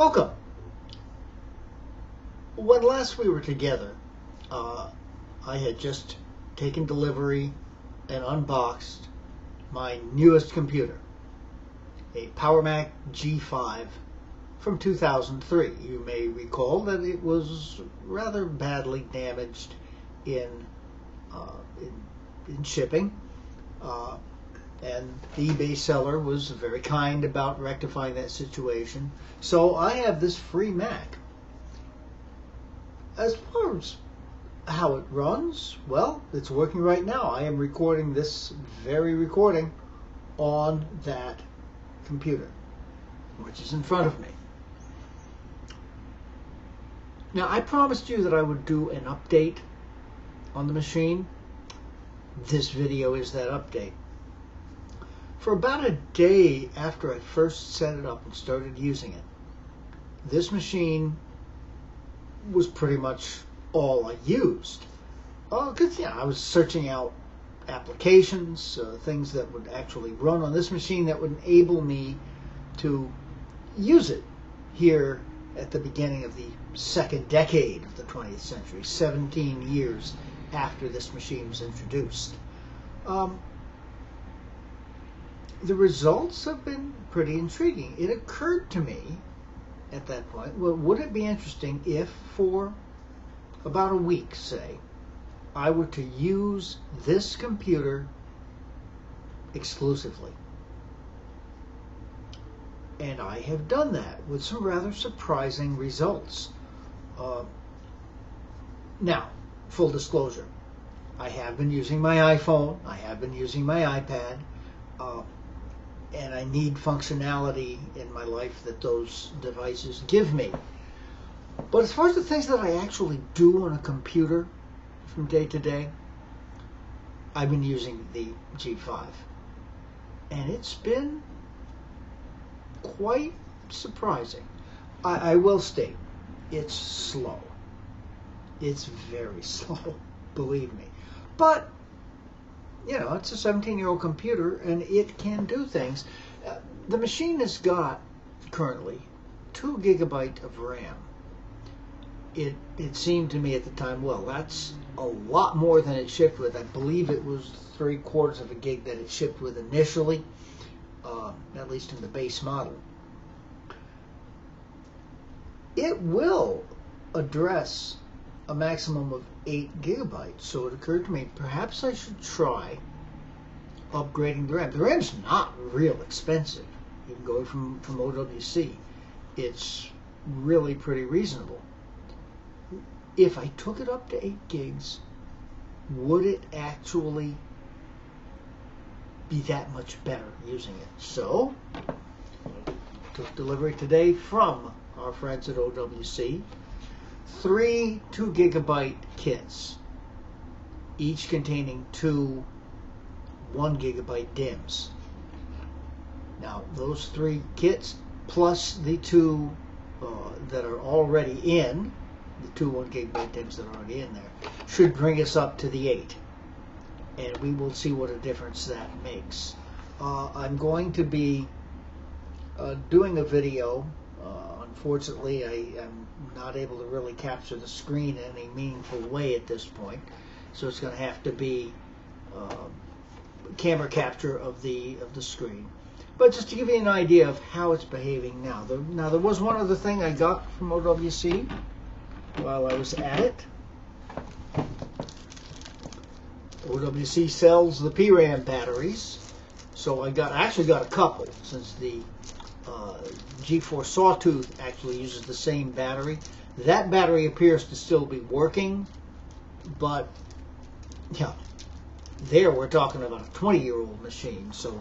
Welcome. When last we were together, I had just taken delivery and unboxed my newest computer, a Power Mac G5 from 2003. You may recall that it was rather badly damaged in shipping, and the eBay seller was very kind about rectifying that situation. So I have this free Mac. As far as how it runs, well, it's working right now. I am recording this very recording on that computer, which is in front of me. Now, I promised you that I would do an update on the machine. This video is that update. For about a day after I first set it up and started using it, this machine was pretty much all I used. Because I was searching out applications, things that would actually run on this machine that would enable me to use it here at the beginning of the second decade of the 20th century, 17 years after this machine was introduced. The results have been pretty intriguing. It occurred to me at that point, well, would it be interesting if for about a week, say, I were to use this computer exclusively? And I have done that with some rather surprising results. Now, full disclosure, I have been using my iPhone, I have been using my iPad, and I need functionality in my life that those devices give me. But as far as the things that I actually do on a computer from day to day, I've been using the G5. And it's been quite surprising. I will state, it's slow. It's very slow, believe me. But it's a 17-year-old computer, and it can do things. The machine has got, currently, 2 gigabytes of RAM. It seemed to me at the time, well, that's a lot more than it shipped with. I believe it was 3/4 of a gig that it shipped with initially, at least in the base model. It will address a maximum of 8 gigabytes. So it occurred to me, perhaps I should try upgrading the RAM. The RAM's not real expensive. You can go from OWC. It's really pretty reasonable. If I took it up to 8 gigs, would it actually be that much better using it? So, took delivery today from our friends at OWC. 3 2 gigabyte kits, each containing 2 1 gigabyte DIMMs. Now, those 3 kits plus the 2 that are already in, the 2 1 gigabyte DIMMs that are already in there, should bring us up to the 8. And we will see what a difference that makes. I'm going to be doing a video. Unfortunately, I am not able to really capture the screen in any meaningful way at this point, so it's going to have to be camera capture of the screen. But just to give you an idea of how it's behaving now. Now, there was one other thing I got from OWC while I was at it. OWC sells the PRAM batteries, so I actually got a couple, since the G4 Sawtooth actually uses the same battery. That battery appears to still be working, but there we're talking about a 20-year-old machine, so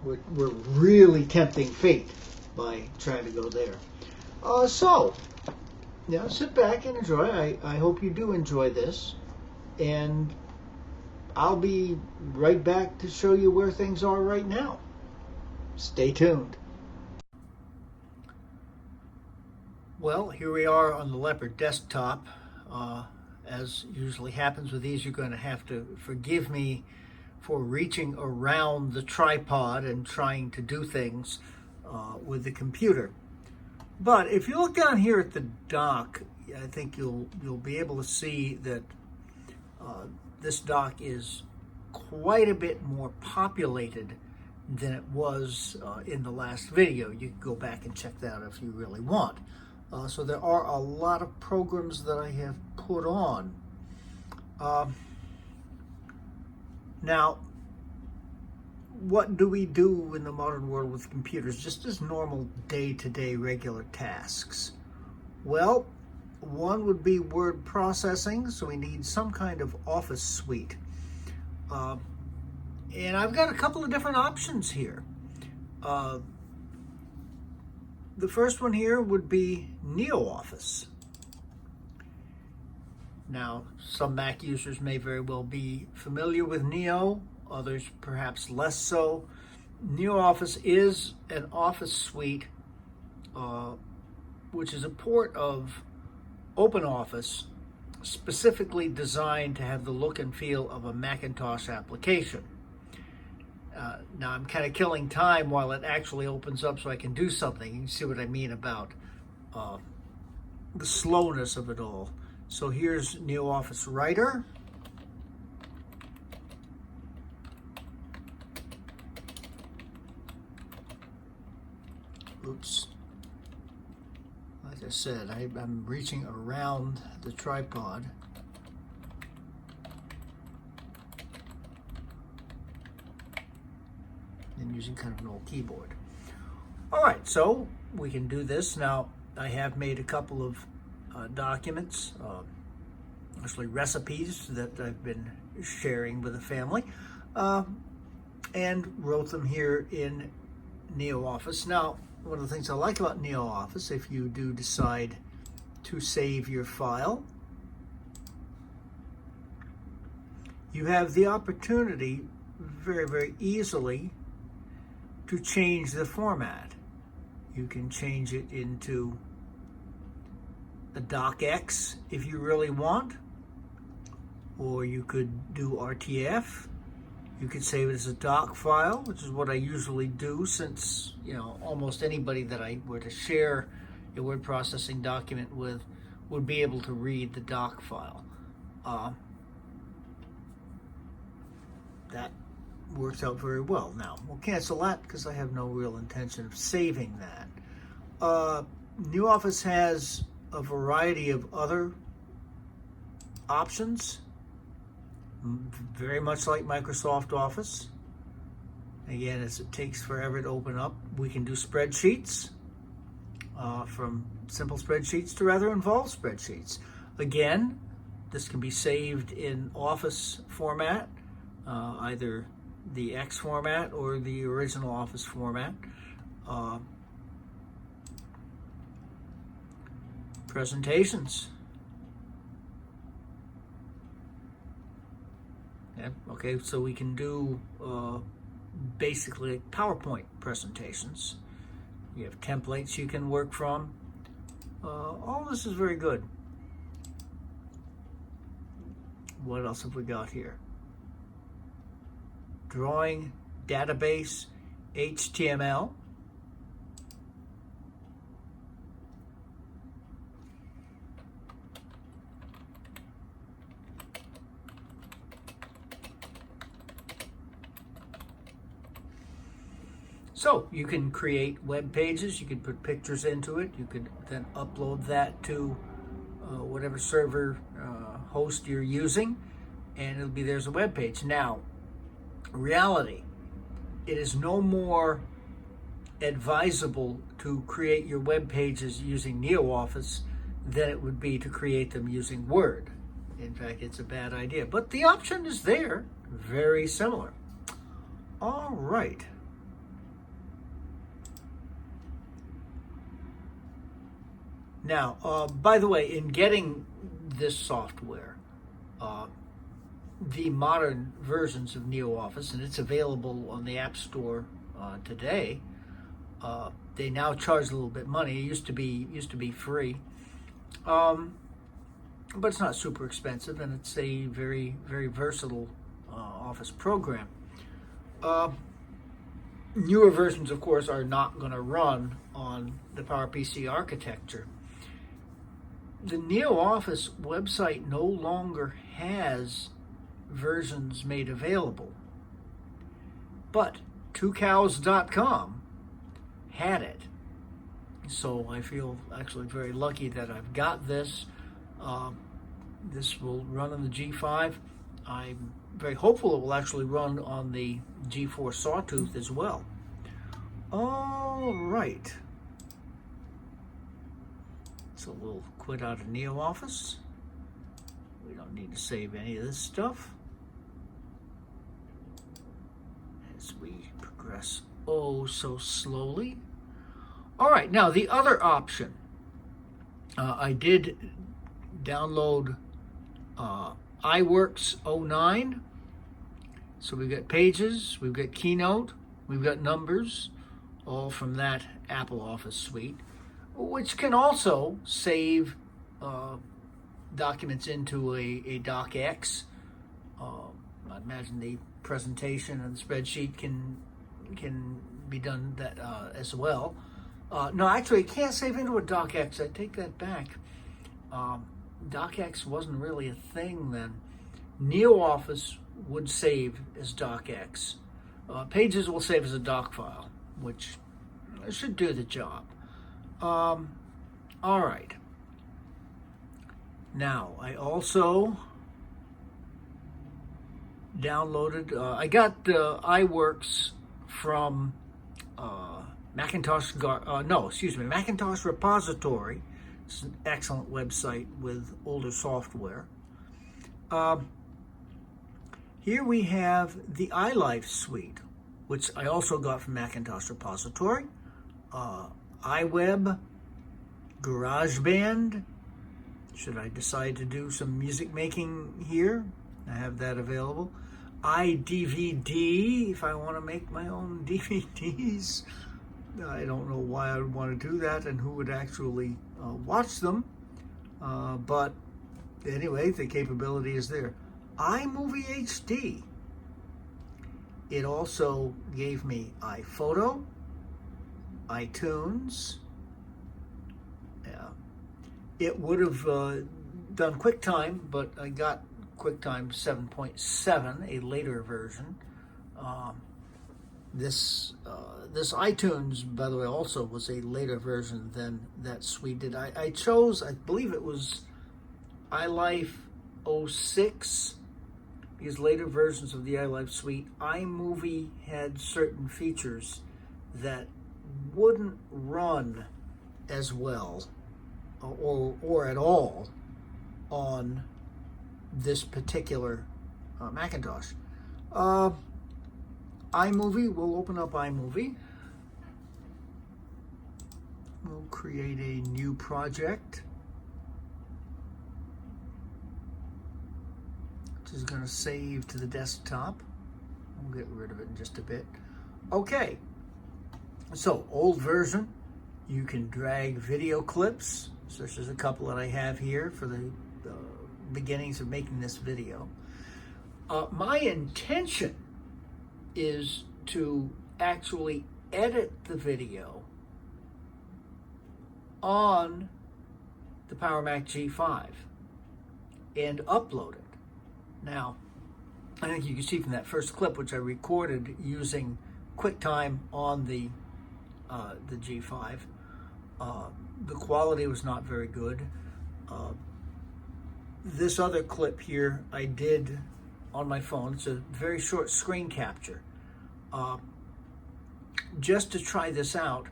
we're really tempting fate by trying to go there. So sit back and enjoy. I hope you do enjoy this, and I'll be right back to show you where things are right now. Stay tuned. Well, here we are on the Leopard desktop. As usually happens with these, you're going to have to forgive me for reaching around the tripod and trying to do things with the computer. But if you look down here at the dock, I think you'll be able to see that this dock is quite a bit more populated than it was in the last video. You can go back and check that out if you really want. So there are a lot of programs that I have put on. Now, what do we do in the modern world with computers, just as normal day-to-day regular tasks? Well, one would be word processing, so we need some kind of office suite. And I've got a couple of different options here. The first one here would be NeoOffice. Now, some Mac users may very well be familiar with Neo, others perhaps less so. NeoOffice is an office suite which is a port of OpenOffice specifically designed to have the look and feel of a Macintosh application. Now I'm kind of killing time while it actually opens up so I can do something. You can see what I mean about the slowness of it all. So here's NeoOffice Writer. Oops. Like I said, I'm reaching around the tripod. And using kind of an old keyboard. All right, so we can do this. Now, I have made a couple of documents, actually recipes that I've been sharing with the family, and wrote them here in NeoOffice. Now, one of the things I like about NeoOffice, if you do decide to save your file, you have the opportunity very, very easily to change the format. You can change it into a docx if you really want, or you could do RTF. You could save it as a doc file, which is what I usually do, since almost anybody that I were to share a word processing document with would be able to read the doc file. That works out very well. Now, we'll cancel that because I have no real intention of saving that. NeoOffice has a variety of other options, very much like Microsoft Office. Again, as it takes forever to open up, we can do spreadsheets, from simple spreadsheets to rather involved spreadsheets. Again, this can be saved in Office format, either the X format or the original Office format. Presentations. Yeah, okay, so we can do basically PowerPoint presentations. You have templates you can work from. All this is very good. What else have we got here? Drawing, database, HTML. So you can create web pages, you can put pictures into it, you could then upload that to whatever server host you're using, and it'll be there as a web page. Now, reality, it is no more advisable to create your web pages using NeoOffice than it would be to create them using Word. In fact, it's a bad idea, but the option is there, very similar. All right. Now, by the way, in getting this software, the modern versions of NeoOffice, and it's available on the App Store today, they now charge a little bit money. It used to be free, but it's not super expensive, and it's a very, very versatile Office program. newer versions, of course, are not going to run on the PowerPC architecture. The NeoOffice website no longer has versions made available, but 2cows.com had it. So I feel actually very lucky that I've got this. This will run on the G5. I'm very hopeful it will actually run on the G4 Sawtooth as well. All right. So we'll quit out of NeoOffice. We don't need to save any of this stuff as we progress so slowly. All right, now the other option. I did download iWorks 09. So we've got Pages, we've got Keynote, we've got Numbers, all from that Apple Office suite, which can also save documents into a docx. I imagine the presentation and the spreadsheet can be done that as well. No, actually, it can't save into a docx. I take that back. Docx wasn't really a thing then. NeoOffice would save as docx. Pages will save as a doc file, which should do the job. All right. Now, I also downloaded, I got iWorks from Macintosh Repository. It's an excellent website with older software. Here we have the iLife suite, which I also got from Macintosh Repository. iWeb, GarageBand. Should I decide to do some music making here, I have that available. iDVD, if I want to make my own DVDs. I don't know why I would want to do that and who would actually watch them. But anyway, the capability is there. iMovie HD. It also gave me iPhoto, iTunes. Yeah. It would have done QuickTime, but I got QuickTime 7.7, a later version. This iTunes, by the way, also was a later version than that suite did. I chose, I believe it was iLife 06, because later versions of the iLife suite, iMovie had certain features that wouldn't run as well or at all on this particular Macintosh. iMovie, we'll open up iMovie. We'll create a new project, which is going to save to the desktop. We'll get rid of it in just a bit. Okay, so old version, you can drag video clips, such as a couple that I have here for the beginnings of making this video. My intention is to actually edit the video on the Power Mac G5 and upload it. Now, I think you can see from that first clip, which I recorded using QuickTime on the G5, the quality was not very good. This other clip here I did on my phone. It's a very short screen capture. Just to try this out,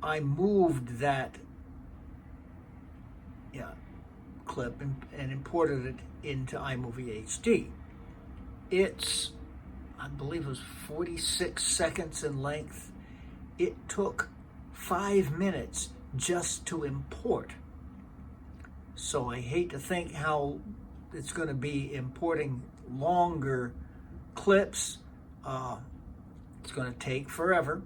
I moved that clip and imported it into iMovie HD. It's, I believe it was 46 seconds in length. It took 5 minutes just to import. So I hate to think how it's going to be importing longer clips. It's going to take forever.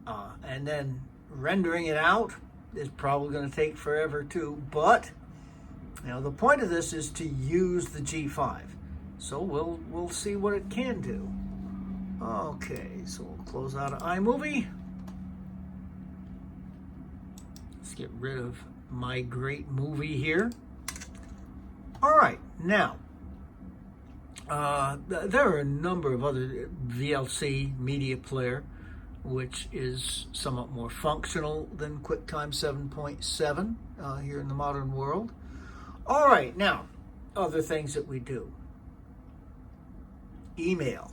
And then rendering it out is probably going to take forever too. But the point of this is to use the G5. So we'll see what it can do. Okay, so we'll close out of iMovie. Let's get rid of my great movie here. All right, now, there are a number of other VLC media player, which is somewhat more functional than QuickTime 7.7 here in the modern world. All right, now, other things that we do. Email.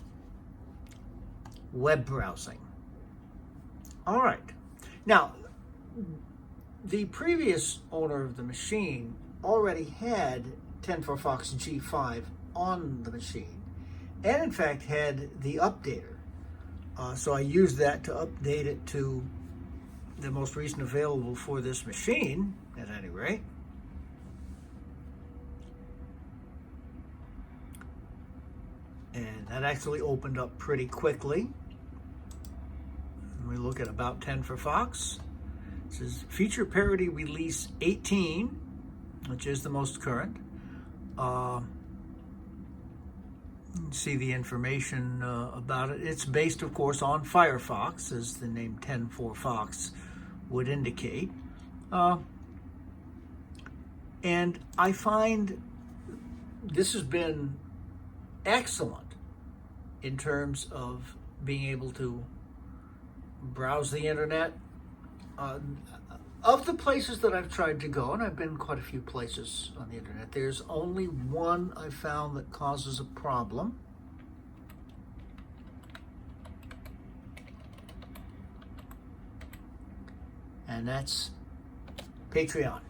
Web browsing. All right. Now, the previous owner of the machine already had 10-for-Fox G5 on the machine, and in fact had the updater. So I used that to update it to the most recent available for this machine, at any rate. And that actually opened up pretty quickly. We look at about 10-for-Fox. This is Feature Parity Release 18, which is the most current. You can see the information about it. It's based, of course, on Firefox, as the name 10-for-Fox would indicate. And I find this has been excellent in terms of being able to browse the internet. Of the places that I've tried to go, and I've been quite a few places on the internet, there's only one I found that causes a problem. And that's Patreon.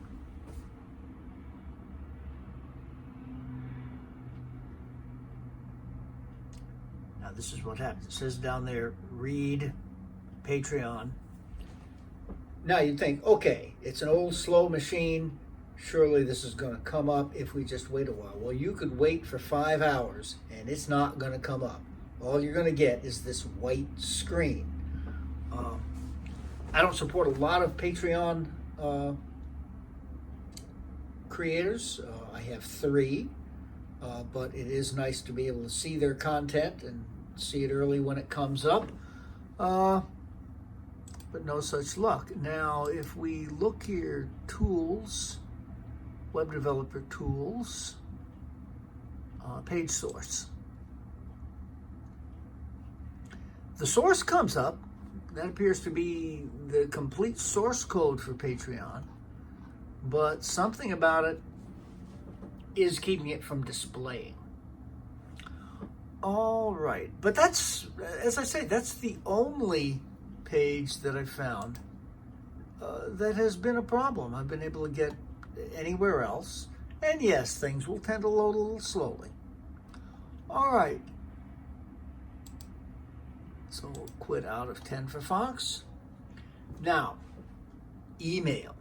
Now this is what happens. It says down there, read Patreon. Now you'd think, okay, it's an old slow machine. Surely this is going to come up if we just wait a while. Well, you could wait for 5 hours and it's not going to come up. All you're going to get is this white screen. I don't support a lot of Patreon creators. I have 3, but it is nice to be able to see their content and see it early when it comes up. But no such luck. Now, if we look here, tools, web developer tools, page source. The source comes up. That appears to be the complete source code for Patreon, but something about it is keeping it from displaying. All right, but that's, as I say, that's the only page that I found that has been a problem. I've been able to get anywhere else, and yes, things will tend to load a little slowly. All right, so we'll quit out of 10-for-Fox. Now, email.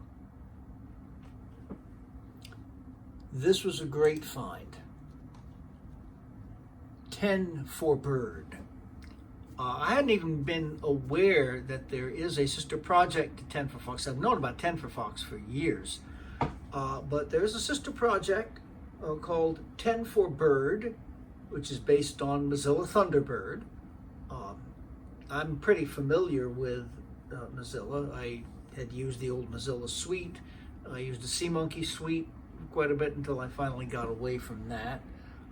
This was a great find. 10-for-Bird. I hadn't even been aware that there is a sister project to 10-for-Fox. I've known about 10-for-Fox for years, but there's a sister project called 10-for-Bird, which is based on Mozilla Thunderbird. I'm pretty familiar with Mozilla. I had used the old Mozilla suite. I used the SeaMonkey suite quite a bit until I finally got away from that.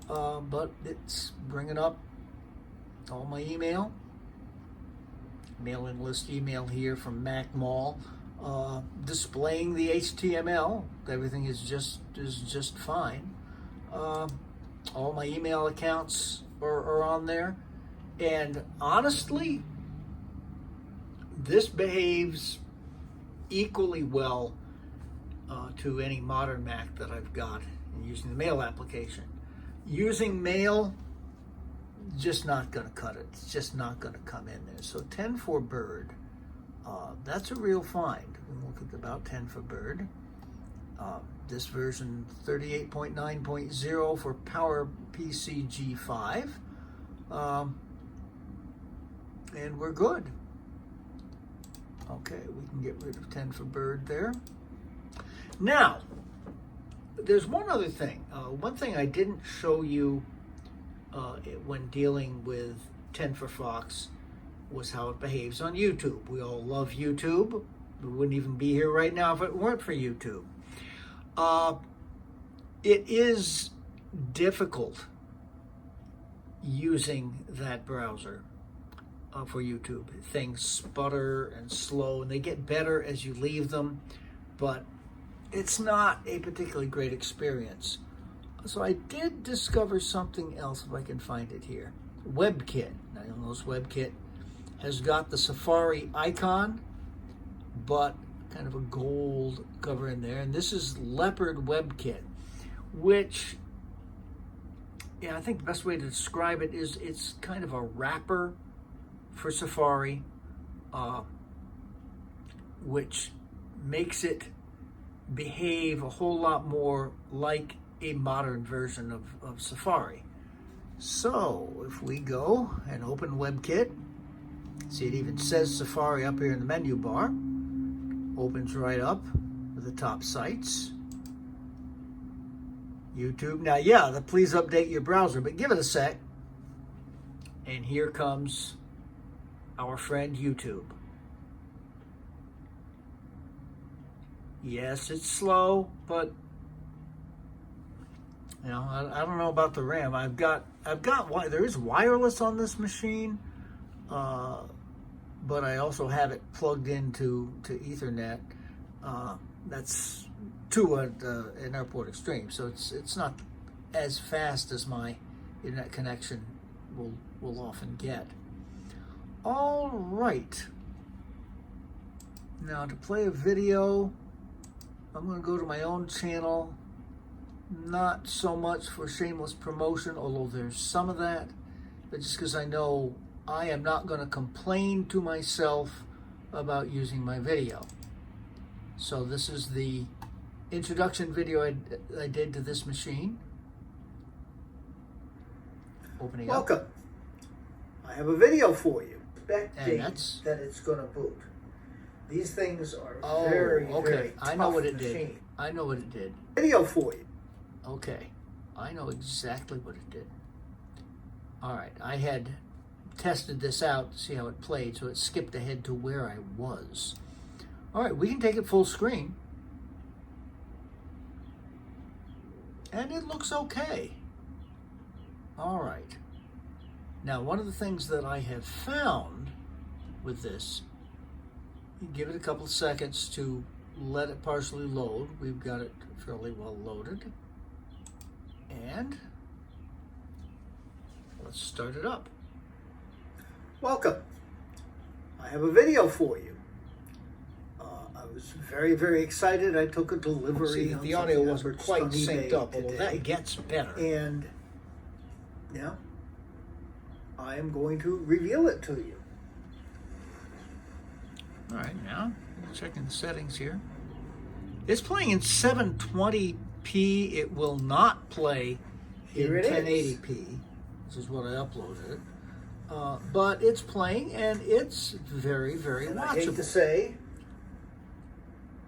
But it's bringing up all my email, mailing list email here from Mac Mall, displaying the HTML. Everything is just fine. All my email accounts are on there, and honestly, this behaves equally well to any modern Mac that I've got in using the Mail application. Using Mail, just not going to cut it. It's just not going to come in there. So 10-for-Bird, that's a real find. We'll look at about 10-for-Bird. This version 38.9.0 for Power PC G5. And we're good. Okay, we can get rid of 10-for-Bird there. Now, there's one other thing. One thing I didn't show you when dealing with 10 for Fox was how it behaves on YouTube. We all love YouTube. We wouldn't even be here right now if it weren't for YouTube. It is difficult using that browser for YouTube. Things sputter and slow, and they get better as you leave them, but it's not a particularly great experience. So I did discover something else, if I can find it here. WebKit. Now you'll notice WebKit has got the Safari icon, but kind of a gold cover in there. And this is Leopard WebKit, which, yeah, I think the best way to describe it is it's kind of a wrapper for Safari, which makes it behave a whole lot more like a modern version of Safari. So if we go and open WebKit, see, it even says Safari up here in the menu bar. Opens right up with the top sites. YouTube. Now, yeah, please update your browser, but give it a sec. And here comes our friend YouTube. Yes, it's slow, but you know, I don't know about the RAM. There is wireless on this machine, but I also have it plugged into Ethernet. That's to an Airport Extreme, so it's not as fast as my internet connection will often get. All right. Now to play a video, I'm going to go to my own channel. Not so much for shameless promotion, although there's some of that, but just because I know I am not going to complain to myself about using my video. So this is the introduction video I did to this machine. Opening up. Welcome. I have a video for you. Expecting that it's going to boot. These things are very tough. I know what it did. I know what it did. Video for you. Okay, I know exactly what it did. All right, I had tested this out to see how it played, so it skipped ahead to where I was. All right, we can take it full screen. And it looks okay. All right. Now, one of the things that I have found with this, you give it a couple of seconds to let it partially load. We've got it fairly well loaded. And let's start it up. Welcome. I have a video for you. I was very, very excited. I took a delivery. See, the audio wasn't quite synced up, although that gets better. And yeah, I am going to reveal it to you. All right, now checking the settings here. It's playing in 720p. It will not play in 1080p. This is what I uploaded. But it's playing, and it's very, very watchable. I hate to say,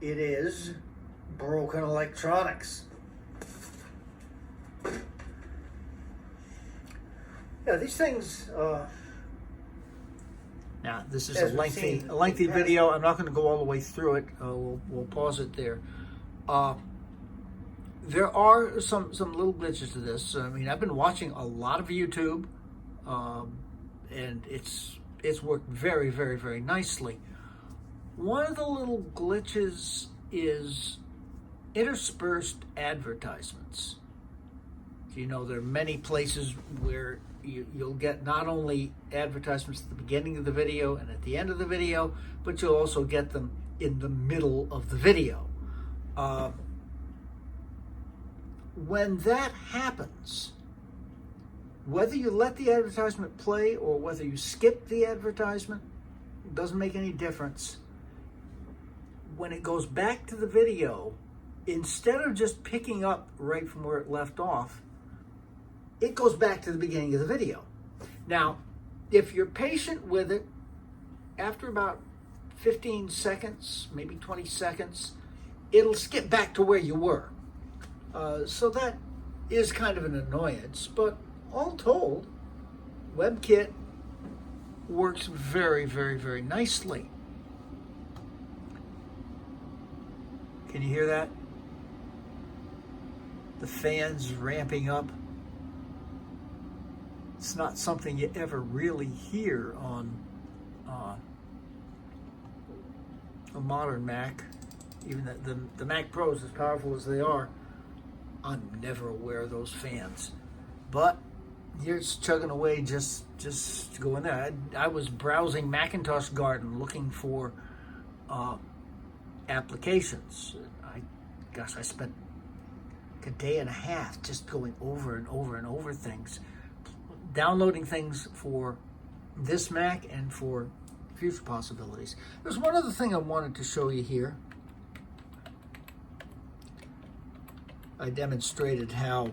it is broken electronics. Yeah, these things. Now, this is a lengthy video. I'm not going to go all the way through it. We'll pause it there. There are some little glitches to this. I mean, I've been watching a lot of YouTube, and it's worked very, very, very nicely. One of the little glitches is interspersed advertisements. You know, there are many places where you'll get not only advertisements at the beginning of the video and at the end of the video, but you'll also get them in the middle of the video. When that happens, whether you let the advertisement play or whether you skip the advertisement, it doesn't make any difference. When it goes back to the video, instead of just picking up right from where it left off, it goes back to the beginning of the video. Now, if you're patient with it, after about 15 seconds, maybe 20 seconds, it'll skip back to where you were. So that is kind of an annoyance, but all told, WebKit works very, very, very nicely. Can you hear that? The fan's ramping up. It's not something you ever really hear on a modern Mac. Even the Mac Pros, as powerful as they are, I'm never aware of those fans. But you're chugging away, just going there. I was browsing Macintosh Garden looking for applications. I spent a day and a half just going over and over and over things, downloading things for this Mac and for future possibilities. There's one other thing I wanted to show you here. I demonstrated how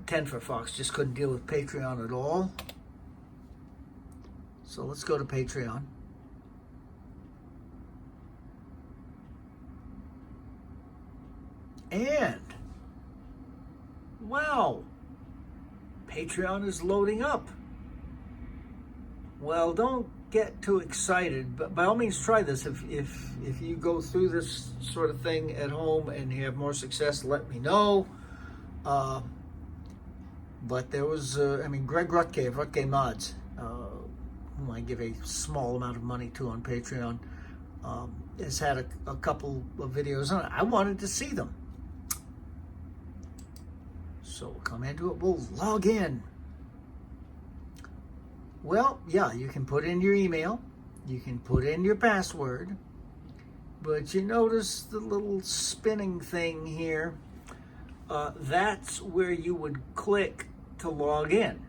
10 for Fox just couldn't deal with Patreon at all. So let's go to Patreon. And wow, Patreon is loading up. Well, don't get too excited, but by all means try this. If you go through this sort of thing at home and you have more success, let me know. But there was, Greg Rutke of Rutke Mods, whom I give a small amount of money to on Patreon, has had a couple of videos on it. I wanted to see them. So we'll come into it, we'll log in. Well, yeah, you can put in your email, you can put in your password, but you notice the little spinning thing here. That's where you would click to log in.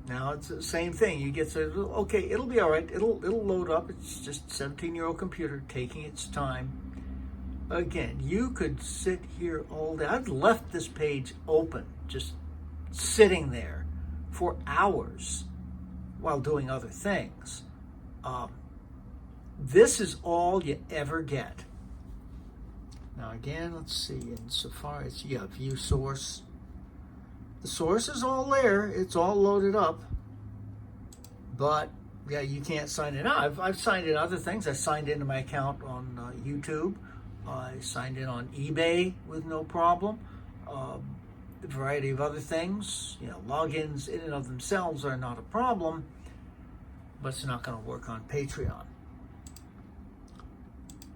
Now it's the same thing. You get to, okay, it'll be all right. It'll load up. It's just a 17-year-old computer taking its time. Again, you could sit here all day. I've left this page open, just sitting there for hours while doing other things. This is all you ever get. Now again, let's see, in Safari, it's, view source. The source is all there, it's all loaded up, but yeah, you can't sign in. I've signed in other things. I signed into my account on YouTube. I signed in on eBay with no problem. A variety of other things. Logins in and of themselves are not a problem, but it's not going to work on Patreon.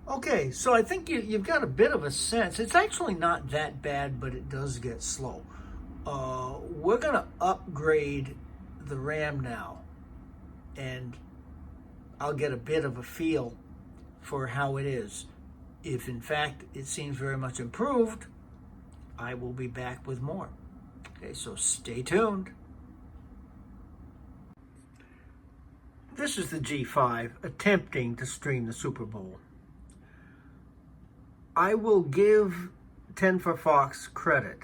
Okay, so I think you've got a bit of a sense. It's actually not that bad, but it does get slow. We're going to upgrade the RAM now, and I'll get a bit of a feel for how it is. If in fact it seems very much improved, I will be back with more. Okay, so stay tuned. This is the G5 attempting to stream the Super Bowl. I will give 10 for Fox credit.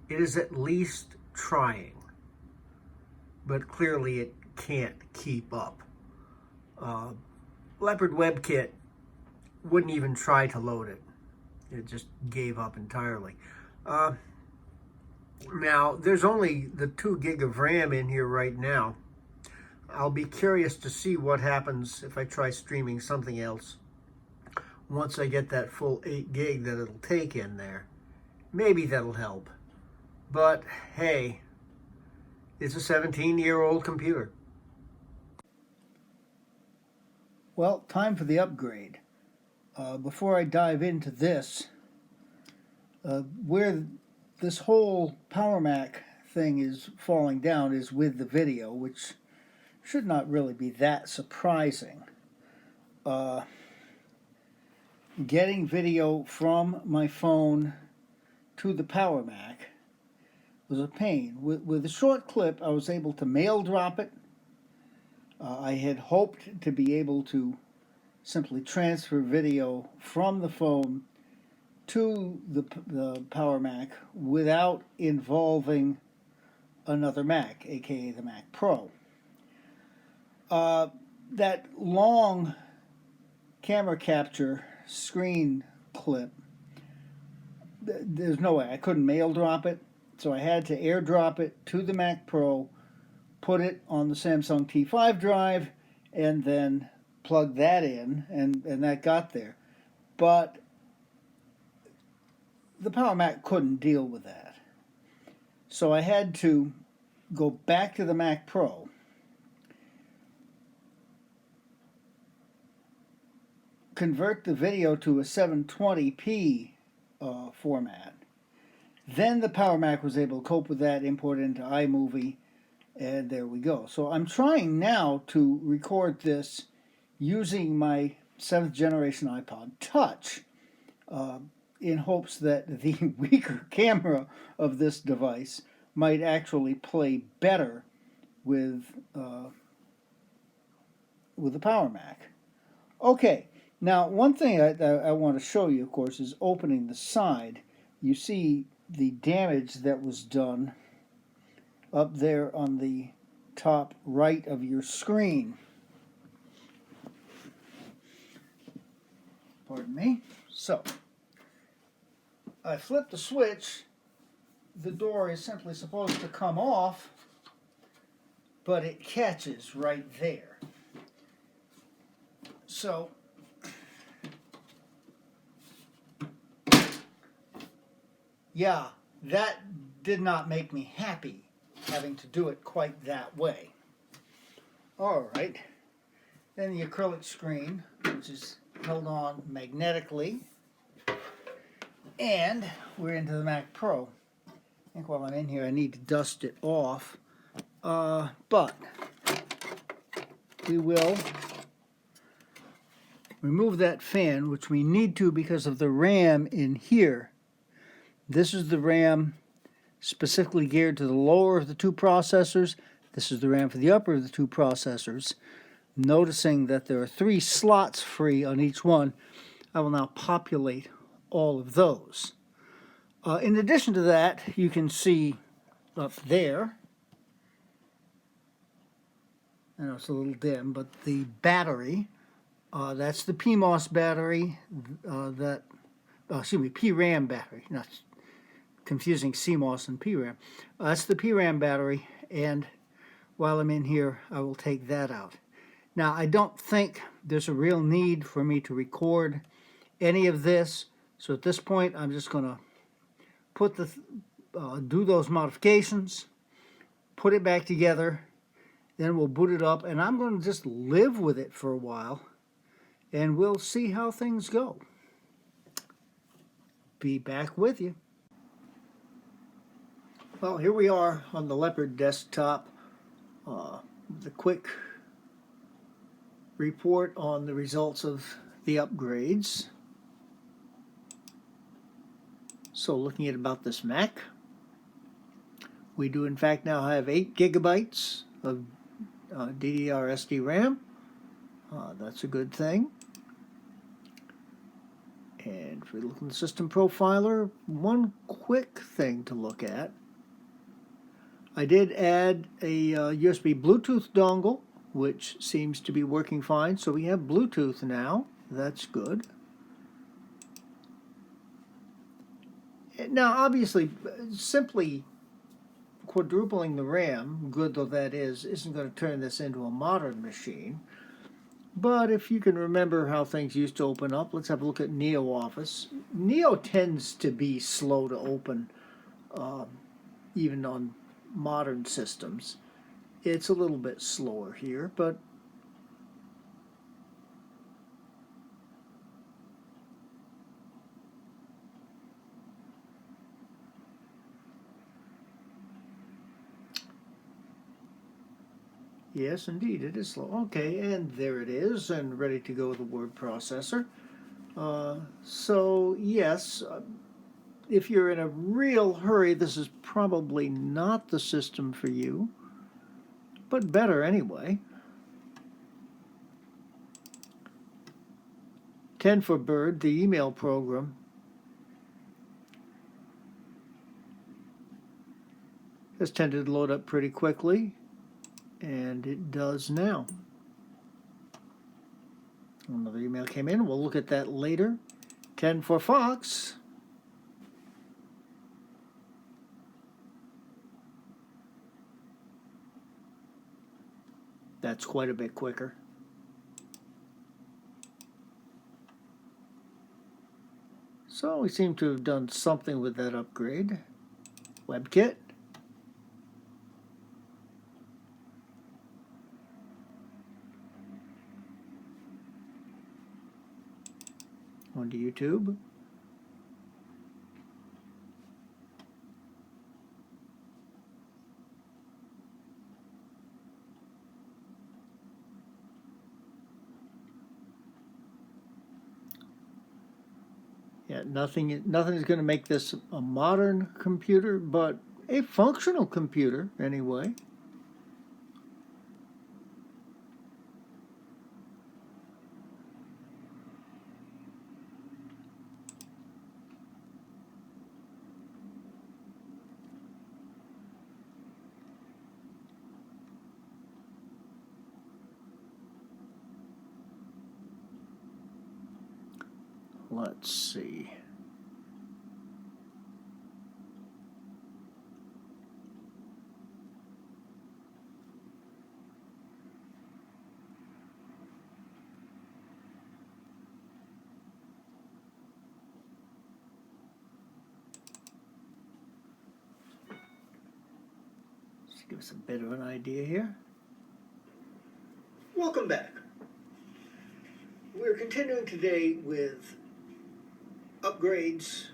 It is at least trying, but clearly it can't keep up. Leopard WebKit wouldn't even try to load it. It just gave up entirely. Now, there's only the 2 gig of RAM in here right now. I'll be curious to see what happens if I try streaming something else. Once I get that full 8 gig that it'll take in there. Maybe that'll help. But hey, it's a 17-year-old computer. Well, time for the upgrade. Before I dive into this, where this whole Power Mac thing is falling down is with the video, which should not really be that surprising. Getting video from my phone to the Power Mac was a pain. With a short clip, I was able to mail drop it. I had hoped to be able to simply transfer video from the phone to the Power Mac without involving another Mac, aka the Mac Pro. That long camera capture screen clip, there's no way. I couldn't mail drop it, So I had to airdrop it to the Mac Pro, put it on the Samsung T5 drive, and then plug that in, and that got there. But the Power Mac couldn't deal with that. So I had to go back to the Mac Pro, convert the video to a 720p format. Then the Power Mac was able to cope with that, import it into iMovie, and there we go. So I'm trying now to record this using my 7th generation iPod Touch, in hopes that the weaker camera of this device might actually play better with the Power Mac. Okay, now one thing I want to show you, of course, is opening the side. You see the damage that was done up there on the top right of your screen. Pardon me. So, I flip the switch. The door is simply supposed to come off, but it catches right there. So, yeah, that did not make me happy, having to do it quite that way. All right, then the acrylic screen, which is held on magnetically, and we're into the Mac Pro. I think while I'm in here I need to dust it off, but we will remove that fan, which we need to because of the RAM in here. This is the RAM specifically geared to the lower of the two processors. This is the RAM for the upper of the two processors. Noticing that there are 3 slots free on each one, I will now populate all of those. In addition to that, you can see up there, I know it's a little dim, but the battery, that's the PMOS battery, PRAM battery, not confusing CMOS and PRAM. That's the PRAM battery, and while I'm in here, I will take that out. Now, I don't think there's a real need for me to record any of this, so at this point, I'm just going to put do those modifications, put it back together, then we'll boot it up, and I'm going to just live with it for a while, and we'll see how things go. Be back with you. Well, here we are on the Leopard desktop. The quick report on the results of the upgrades. So looking at about this Mac, we do in fact now have 8 gigabytes of DDR SD RAM. That's a good thing. And if we look in the system profiler, one quick thing to look at. I did add a USB Bluetooth dongle, which seems to be working fine. So we have Bluetooth now. That's good. Now, obviously, simply quadrupling the RAM, good though that is, isn't going to turn this into a modern machine. But if you can remember how things used to open up, let's have a look at NeoOffice. Neo tends to be slow to open, even on modern systems. It's a little bit slower here, but yes, indeed, it is slow. Okay, and there it is, and ready to go with the word processor. So, yes, if you're in a real hurry, this is probably not the system for you, but better anyway. 10 for Bird, the email program, has tended to load up pretty quickly, and it does now. Another email came in. We'll look at that later. 10 for Fox. That's quite a bit quicker. So we seem to have done something with that upgrade. WebKit. Onto YouTube. Yeah, nothing's going to make this a modern computer, but a functional computer anyway. Let's see. Let's give us a bit of an idea here. Welcome back. We're continuing today with upgrades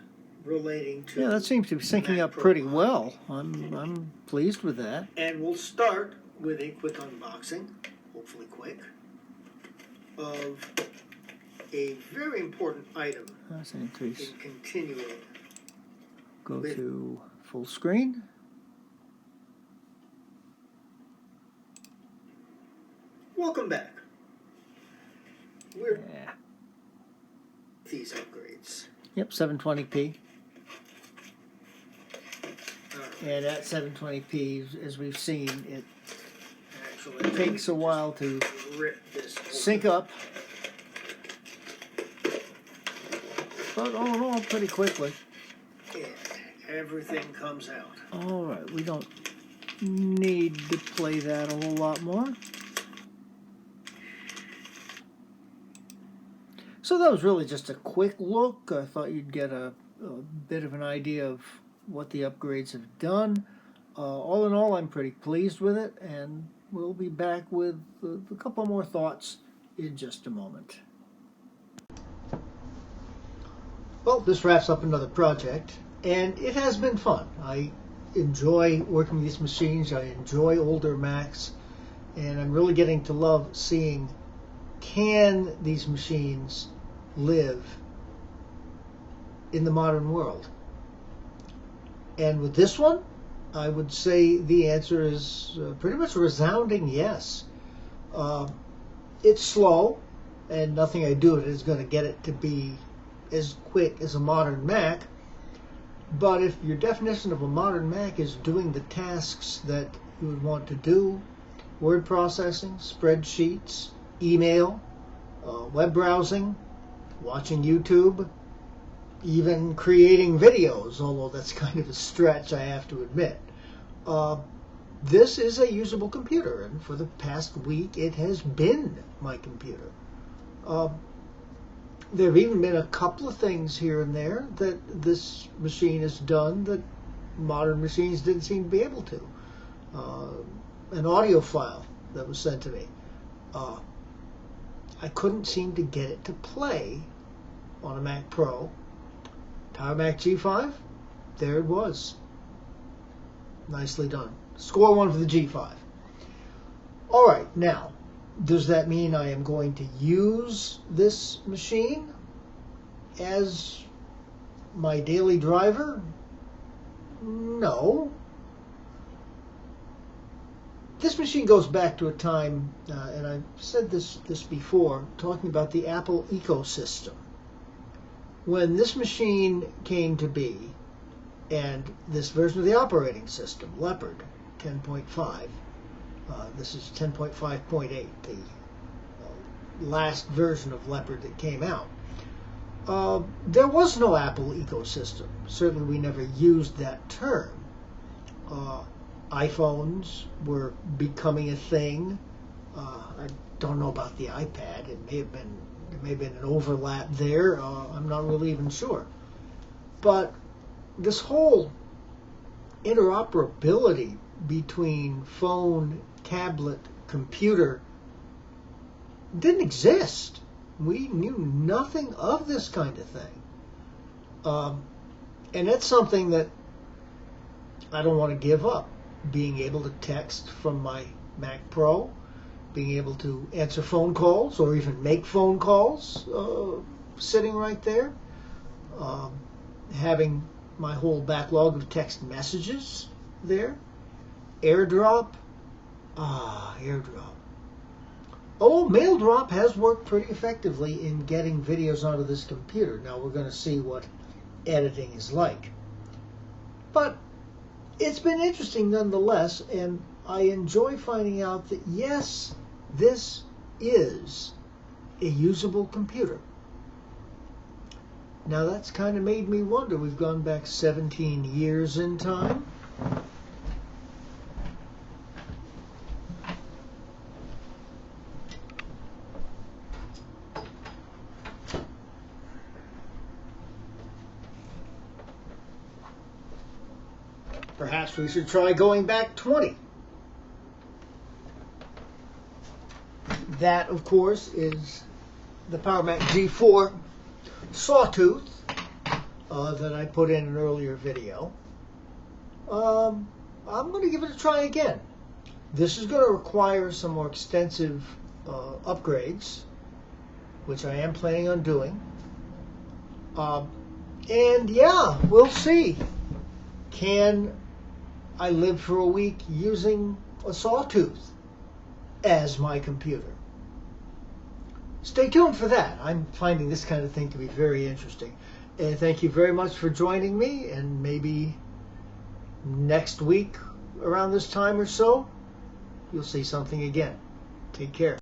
relating to... Yeah, that seems to be syncing up pretty well. I'm pleased with that. And we'll start with a quick unboxing, hopefully quick, of a very important item. That's an increase. In continuing. Go to full screen. Welcome back. We're these upgrades. Yep, 720p. And at 720p, as we've seen, it actually takes a while to sync up. But all in all, pretty quickly. And everything comes out. All right, we don't need to play that a whole lot more. So that was really just a quick look. I thought you'd get a bit of an idea of what the upgrades have done. All in all, I'm pretty pleased with it, and we'll be back with a couple more thoughts in just a moment. Well, this wraps up another project, and it has been fun. I enjoy working with these machines. I enjoy older Macs, and I'm really getting to love seeing, can these machines live in the modern world? And with this one, I would say the answer is pretty much a resounding yes. It's slow, and nothing I do is going to get it to be as quick as a modern Mac. But if your definition of a modern Mac is doing the tasks that you would want to do, word processing, spreadsheets, email, web browsing, watching YouTube, even creating videos, although that's kind of a stretch, I have to admit. This is a usable computer, and for the past week it has been my computer. There have even been a couple of things here and there that this machine has done that modern machines didn't seem to be able to. An audio file that was sent to me. I couldn't seem to get it to play on a Mac Pro. Power Mac G5, there it was. Nicely done. Score 1 for the G5. All right, now, does that mean I am going to use this machine as my daily driver? No. This machine goes back to a time, and I've said this before, talking about the Apple ecosystem. When this machine came to be, and this version of the operating system, Leopard 10.5, this is 10.5.8, the last version of Leopard that came out, there was no Apple ecosystem. Certainly we never used that term. iPhones were becoming a thing. Don't know about the iPad. There may have been an overlap there. I'm not really even sure. But this whole interoperability between phone, tablet, computer didn't exist. We knew nothing of this kind of thing. And that's something that I don't want to give up. Being able to text from my Mac Pro, being able to answer phone calls or even make phone calls sitting right there, having my whole backlog of text messages there, AirDrop, AirDrop. Oh, MailDrop has worked pretty effectively in getting videos onto this computer. Now we're going to see what editing is like. But it's been interesting nonetheless, and I enjoy finding out that yes, this is a usable computer. Now that's kind of made me wonder. We've gone back 17 years in time. Perhaps we should try going back 20. That, of course, is the Power Mac G4 Sawtooth that I put in an earlier video. I'm going to give it a try again. This is going to require some more extensive upgrades, which I am planning on doing. And yeah, we'll see. Can I live for a week using a Sawtooth as my computer? Stay tuned for that. I'm finding this kind of thing to be very interesting. And thank you very much for joining me. And maybe next week around this time or so, you'll see something again. Take care.